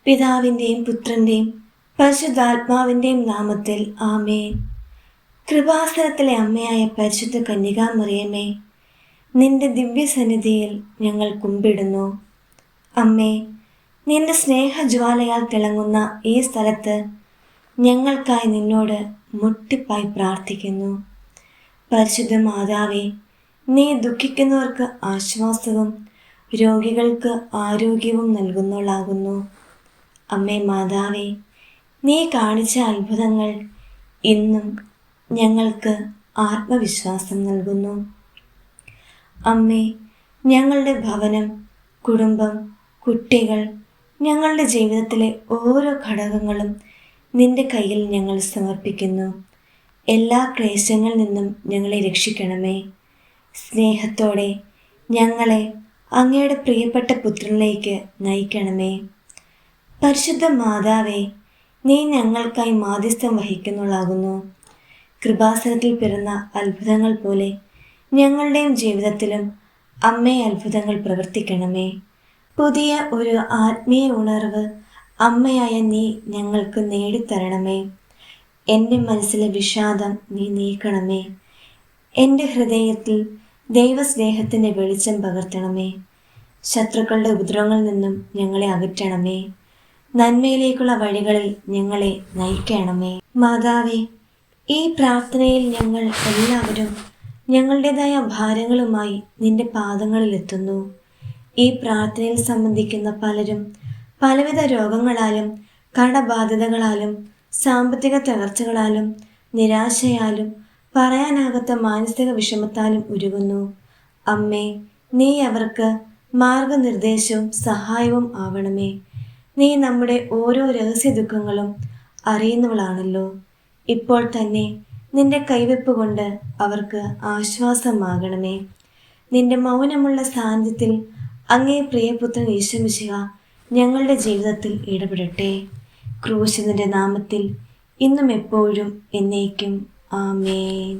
പിതാവിൻ്റെയും പുത്രൻ്റെയും പരിശുദ്ധാത്മാവിൻ്റെയും നാമത്തിൽ ആമേൻ. കൃപാസനത്തിലെ അമ്മയായ പരിശുദ്ധ കന്യകാമറിയമേ, നിന്റെ ദിവ്യസന്നിധിയിൽ ഞങ്ങൾ കുമ്പിടുന്നു. അമ്മേ, നിന്റെ സ്നേഹജ്വാലയാൽ തിളങ്ങുന്ന ഈ സ്ഥലത്ത് ഞങ്ങൾക്കായി നിന്നോട് മുട്ടിപ്പായി പ്രാർത്ഥിക്കുന്നു. പരിശുദ്ധ മാതാവേ, നീ ദുഃഖിക്കുന്നവർക്ക് ആശ്വാസവും രോഗികൾക്ക് ആരോഗ്യവും നൽകുന്നവളാകുന്നു. അമ്മേ മാതാവേ, നീ കാണിച്ച അത്ഭുതങ്ങൾ ഇന്നും ഞങ്ങൾക്ക് ആത്മവിശ്വാസം നൽകുന്നു. അമ്മേ, ഞങ്ങളുടെ ഭവനം, കുടുംബം, കുട്ടികൾ, ഞങ്ങളുടെ ജീവിതത്തിലെ ഓരോ ഘടകങ്ങളും നിന്റെ കയ്യിൽ ഞങ്ങൾ സമർപ്പിക്കുന്നു. എല്ലാ ക്ലേശങ്ങളിൽ നിന്നും ഞങ്ങളെ രക്ഷിക്കണമേ. സ്നേഹത്തോടെ ഞങ്ങളെ അങ്ങയുടെ പ്രിയപ്പെട്ട പുത്രനിലേക്ക് നയിക്കണമേ. പരിശുദ്ധ മാതാവേ, നീ ഞങ്ങൾക്കായി മാധ്യസ്ഥം വഹിക്കുന്നവളാകുന്നു. കൃപാസനത്തിൽ പിറന്ന അത്ഭുതങ്ങൾ പോലെ ഞങ്ങളുടെയും ജീവിതത്തിലും അമ്മേ അത്ഭുതങ്ങൾ പ്രവർത്തിക്കണമേ. പുതിയ ഒരു ആത്മീയ ഉണർവ് അമ്മയായ നീ ഞങ്ങൾക്ക് നേടിത്തരണമേ. എൻ്റെ മനസ്സിലെ വിഷാദം നീ നീക്കണമേ. എൻ്റെ ഹൃദയത്തിൽ ദൈവസ്നേഹത്തിൻ്റെ വെളിച്ചം പകർത്തണമേ. ശത്രുക്കളുടെ ഉപദ്രവങ്ങളിൽ നിന്നും ഞങ്ങളെ അകറ്റണമേ. നന്മയിലേക്കുള്ള വഴികളിൽ ഞങ്ങളെ നയിക്കണമേ. മാതാവേ, ഈ പ്രാർത്ഥനയിൽ ഞങ്ങൾ എല്ലാവരും ഞങ്ങളുടേതായ ഭാരങ്ങളുമായി നിന്റെ പാദങ്ങളിലെത്തുന്നു. ഈ പ്രാർത്ഥനയിൽ സംബന്ധിക്കുന്ന പലരും പലവിധ രോഗങ്ങളാലും കടബാധ്യതകളാലും സാമ്പത്തിക തകർച്ചകളാലും നിരാശയാലും പറയാനാകാത്ത മാനസിക വിഷമത്താലും ഉരുകുന്നു. അമ്മേ, നീ അവർക്ക് മാർഗനിർദ്ദേശവും സഹായവും ആവണമേ. നീ നമ്മുടെ ഓരോ രഹസ്യ ദുഃഖങ്ങളും അറിയുന്നവളാണല്ലോ. ഇപ്പോൾ തന്നെ നിന്റെ കൈവെപ്പ് കൊണ്ട് അവർക്ക് ആശ്വാസമാകണമേ. നിന്റെ മൗനമുള്ള സാന്നിധ്യത്തിൽ അങ്ങേ പ്രിയപുത്രൻ ഈശോമിശിഹ ഞങ്ങളുടെ ജീവിതത്തിൽ ഇടപെടട്ടെ. ക്രൂശിതന്റെ നാമത്തിൽ ഇന്നും എപ്പോഴും എന്നേക്കും ആമേൻ.